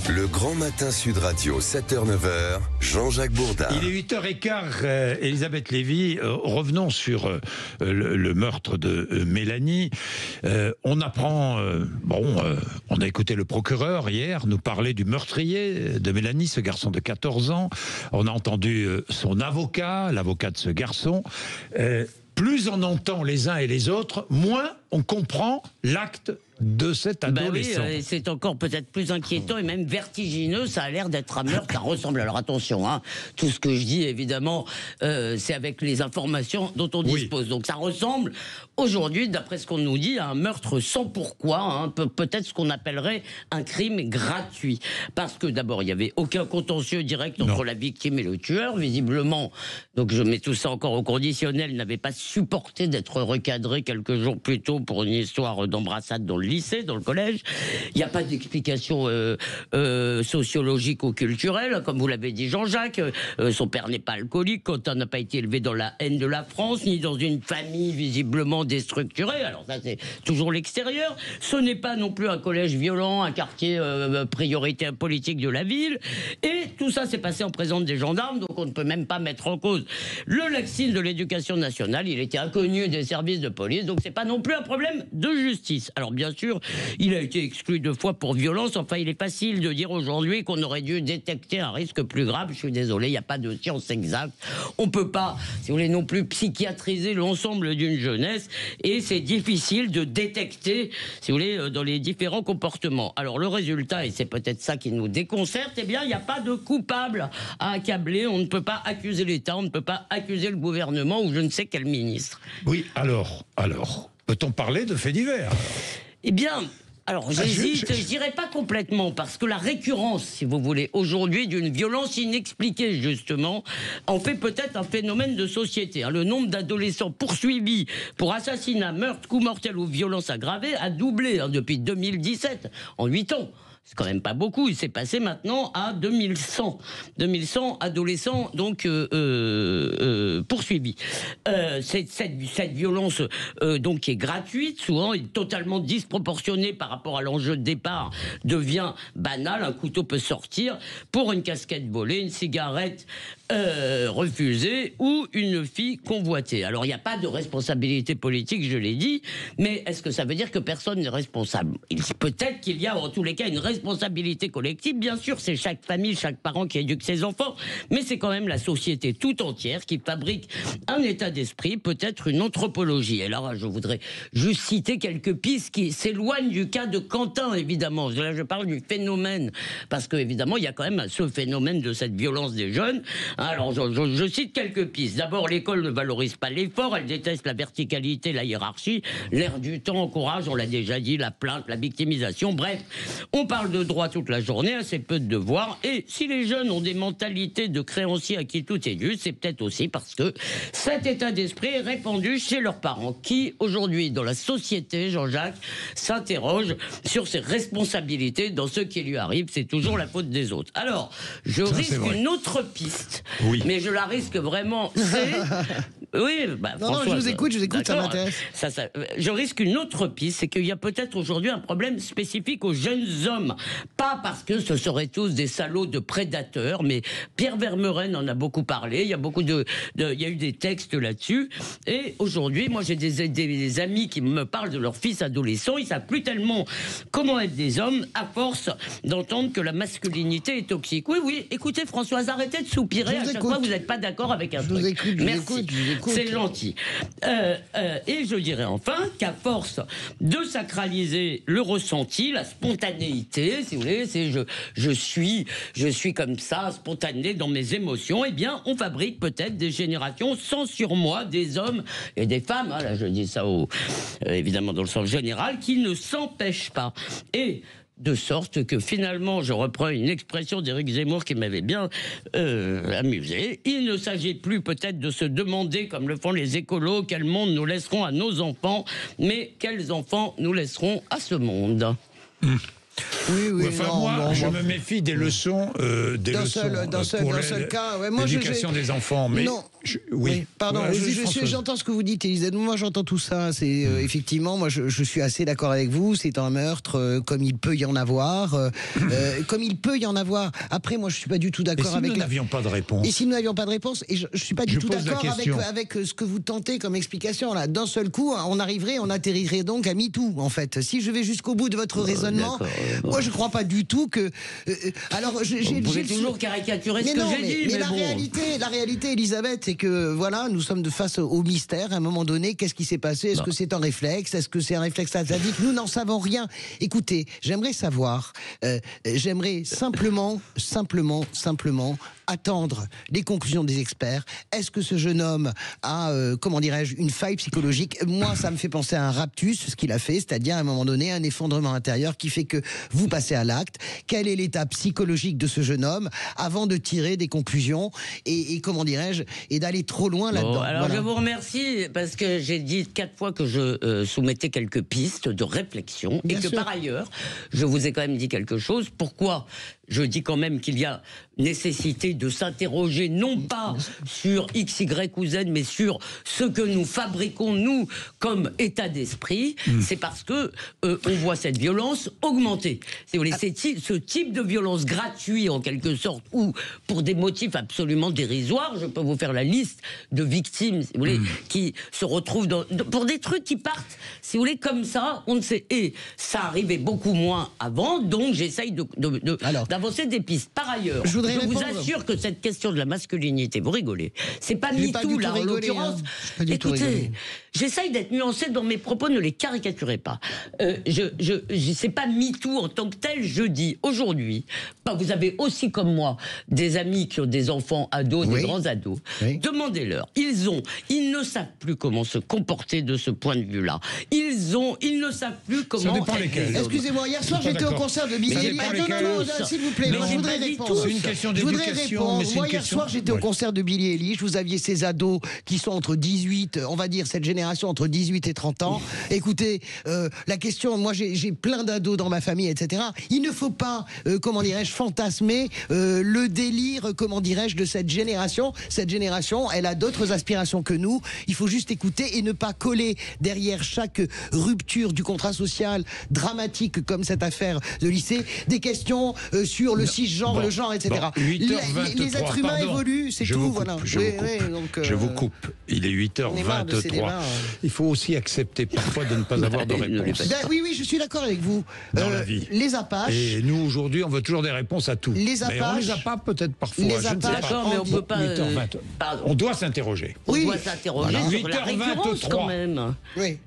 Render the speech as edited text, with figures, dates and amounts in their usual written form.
Le Grand Matin Sud Radio, 7h-9h, Jean-Jacques Bourdin. Il est 8h15, Elisabeth Lévy, revenons sur le meurtre de Mélanie. On apprend, on a écouté le procureur hier nous parler du meurtrier de Mélanie, ce garçon de 14 ans. On a entendu son avocat, l'avocat de ce garçon. Plus on entend les uns et les autres, moins on comprend l'acte de cet adolescent. Oui, c'est encore peut-être plus inquiétant et même vertigineux. Ça a l'air d'être un meurtre. Ça ressemble. Alors attention, tout ce que je dis, évidemment, c'est avec les informations dont on dispose. Donc ça ressemble aujourd'hui, d'après ce qu'on nous dit, à un meurtre sans pourquoi. Peut-être ce qu'on appellerait un crime gratuit. Parce que d'abord, il n'y avait aucun contentieux direct entre la victime et le tueur. Visiblement, donc je mets tout ça encore au conditionnel, n'avait pas supporté d'être recadré quelques jours plus tôt pour une histoire d'embrassade dans le lycée, dans le collège. Il n'y a pas d'explication sociologique ou culturelle, comme vous l'avez dit Jean-Jacques. Son père n'est pas alcoolique, Quentin n'a pas été élevé dans la haine de la France, ni dans une famille visiblement déstructurée. Alors ça, c'est toujours l'extérieur. Ce n'est pas non plus un collège violent, un quartier prioritaire politique de la ville. Et tout ça s'est passé en présence des gendarmes, donc on ne peut même pas mettre en cause le lexique de l'éducation nationale. Il était inconnu des services de police, donc c'est pas non plus un problème de justice. Alors bien sûr, il a été exclu 2 fois pour violence. Enfin, il est facile de dire aujourd'hui qu'on aurait dû détecter un risque plus grave. Je suis désolé, il n'y a pas de science exacte. On ne peut pas, si vous voulez, non plus psychiatriser l'ensemble d'une jeunesse. Et c'est difficile de détecter, si vous voulez, dans les différents comportements. Alors le résultat, et c'est peut-être ça qui nous déconcerte, eh bien, il n'y a pas de coupable à accabler. On ne peut pas accuser l'État, on ne peut pas accuser le gouvernement ou je ne sais quel ministre. Oui, alors, peut-on parler de faits divers ? Eh bien, alors j'hésite, je dirais pas complètement, parce que la récurrence, si vous voulez, aujourd'hui d'une violence inexpliquée, justement, en fait peut-être un phénomène de société. Le nombre d'adolescents poursuivis pour assassinat, meurtre, coup mortel ou violence aggravée a doublé depuis 2017, en 8 ans. C'est quand même pas beaucoup. Il s'est passé maintenant à 2100 adolescents donc poursuivis. Cette violence donc qui est gratuite, souvent est totalement disproportionnée par rapport à l'enjeu de départ, devient banale. Un couteau peut sortir pour une casquette volée, une cigarette refusée ou une fille convoitée. Alors il n'y a pas de responsabilité politique, je l'ai dit, mais est-ce que ça veut dire que personne n'est responsable ? Peut-être qu'il y a en tous les cas une responsabilité collective. Bien sûr, c'est chaque famille, chaque parent qui éduque ses enfants, mais c'est quand même la société tout entière qui fabrique un état d'esprit, peut-être une anthropologie. Et là, je voudrais juste citer quelques pistes qui s'éloignent du cas de Quentin, évidemment. Là, je parle du phénomène, parce qu'évidemment, il y a quand même ce phénomène de cette violence des jeunes. Alors, je cite quelques pistes. D'abord, l'école ne valorise pas l'effort, elle déteste la verticalité, la hiérarchie. L'air du temps encourage, on l'a déjà dit, la plainte, la victimisation. Bref, on parle de droit toute la journée, assez peu de devoirs. Et si les jeunes ont des mentalités de créanciers à qui tout est dû, c'est peut-être aussi parce que cet état d'esprit est répandu chez leurs parents, qui, aujourd'hui, dans la société, Jean-Jacques, s'interrogent sur ses responsabilités dans ce qui lui arrive. C'est toujours la faute des autres. Alors, je risque une autre piste. Oui. Mais je la risque vraiment. Oui, non, je vous écoute, ça m'intéresse. Je risque une autre piste, c'est qu'il y a peut-être aujourd'hui un problème spécifique aux jeunes hommes. Pas parce que ce seraient tous des salauds de prédateurs, mais Pierre Vermeuren en a beaucoup parlé. Il y a eu des textes là-dessus. Et aujourd'hui, moi, j'ai des amis qui me parlent de leurs fils adolescents. Ils savent plus tellement comment être des hommes à force d'entendre que la masculinité est toxique. Oui, écoutez, Françoise, arrêtez de soupirer à chaque fois que vous n'êtes pas d'accord avec un truc. Merci. C'est gentil. Et je dirais enfin qu'à force de sacraliser le ressenti, la spontanéité, si vous voulez, c'est je suis comme ça, spontané dans mes émotions, eh bien, on fabrique peut-être des générations sans surmoi, des hommes et des femmes, là je dis ça évidemment dans le sens général, qui ne s'empêchent pas. Et de sorte que finalement, je reprends une expression d'Éric Zemmour qui m'avait bien amusé. Il ne s'agit plus peut-être de se demander, comme le font les écolos, quel monde nous laisserons à nos enfants, mais quels enfants nous laisserons à ce monde. Oui, Enfin, non, moi, bon, je bon. me méfie des leçons, D'un seul cas. Ouais, moi, l'éducation des enfants. Mais non. oui. Pardon, Allez-y, Françoise. j'entends ce que vous dites, Elisabeth. Moi, j'entends tout ça. C'est effectivement, moi, je suis assez d'accord avec vous. C'est un meurtre comme il peut y en avoir. Comme il peut y en avoir. Après, moi, je suis pas du tout Et d'accord si avec. nous n'avions pas de réponse? Et si nous n'avions pas de réponse, et je suis pas du tout pose la d'accord question. avec ce que vous tentez comme explication là. D'un seul coup, on atterrirait donc à MeToo, en fait. Si je vais jusqu'au bout de votre raisonnement, moi, je crois pas du tout que. Alors, Vous pouvez toujours caricaturer ce que j'ai dit, mais bon. La réalité, Elisabeth, c'est que voilà, nous sommes face au mystère. À un moment donné, qu'est-ce qui s'est passé? Est-ce que c'est un réflexe? Est-ce que c'est un réflexe sadique? Nous n'en savons rien. Écoutez, j'aimerais savoir. J'aimerais simplement attendre les conclusions des experts. Est-ce que ce jeune homme a, comment dirais-je, une faille psychologique? Moi, ça me fait penser à un raptus, ce qu'il a fait, c'est-à-dire à un moment donné un effondrement intérieur qui fait que vous passez à l'acte. Quel est l'état psychologique de ce jeune homme avant de tirer des conclusions et comment dirais-je, et d'aller trop loin là-dedans? Bon, alors Voilà. je vous remercie parce que j'ai dit 4 fois que je soumettais quelques pistes de réflexion Bien et que sûr. par ailleurs, je vous ai quand même dit quelque chose. Pourquoi je dis quand même qu'il y a nécessité de s'interroger non pas sur X, Y ou Z, mais sur ce que nous fabriquons, nous, comme état d'esprit. C'est parce que on voit cette violence augmenter. Si vous voulez, ce type de violence gratuite, en quelque sorte, ou pour des motifs absolument dérisoires, je peux vous faire la liste de victimes, si vous voulez, qui se retrouvent pour des trucs qui partent, si vous voulez, comme ça, on ne sait. Et ça arrivait beaucoup moins avant, donc j'essaye d'avancer des pistes. Par ailleurs, je voudrais vous répondre. assure que cette question de la masculinité, vous rigolez, c'est pas J'ai pas MeToo du là tout en rigolé, l'occurrence. hein. J'ai pas du tout Écoutez, rigolé. j'essaye d'être nuancée dans mes propos, ne les caricaturez pas. C'est pas MeToo en tant que tel, je dis aujourd'hui, vous avez aussi comme moi des amis qui ont des enfants ados, Oui. des grands ados, Oui. demandez-leur, ils ne savent plus comment se comporter de ce point de vue-là. Ils ne savent plus comment... dépend lesquels. Excusez-moi, hier soir Je suis pas j'étais au d'accord. concert de Ça Billy dépend Eilish. lesquels. Non, s'il vous plaît, Non, moi, je j'ai voudrais pas dit répondre. tous. C'est une question Je voudrais d'éducation, répondre. mais c'est Moi, une hier question... soir, j'étais au Ouais. concert de Billy Eilish. Vous aviez ces ados qui sont entre 18, on va dire cette génération entre 18 et 30 ans. Écoutez, la question, moi j'ai plein d'ados dans ma famille, etc. Il ne faut pas, comment dirais-je, fantasmer le délire, comment dirais-je, de cette génération. Cette génération, elle a d'autres aspirations que nous. Il faut juste écouter et ne pas coller derrière chaque rupture du contrat social dramatique comme cette affaire de lycée des questions sur le cisgenre, Bon, le genre, etc. bon, 8h23, les êtres humains pardon. évoluent, c'est Je tout. vous coupe, Voilà. je Oui, vous coupe. oui, donc, Je vous coupe. Il est on est marre de ces 8h23. débats, Il faut aussi accepter parfois de ne pas avoir de Ne les réponse faites Ben oui, je suis d'accord avec vous. dans la vie. Les Apaches. Et nous, aujourd'hui, on veut toujours des réponses à tout. Les Mais on Apaches. les a pas peut-être parfois. Les je ne sais Apaches. pas. D'accord, mais on peut pas... 8h20. pardon. On doit s'interroger. On Oui. doit s'interroger Voilà. sur la 8h23. récurrence quand même. Oui.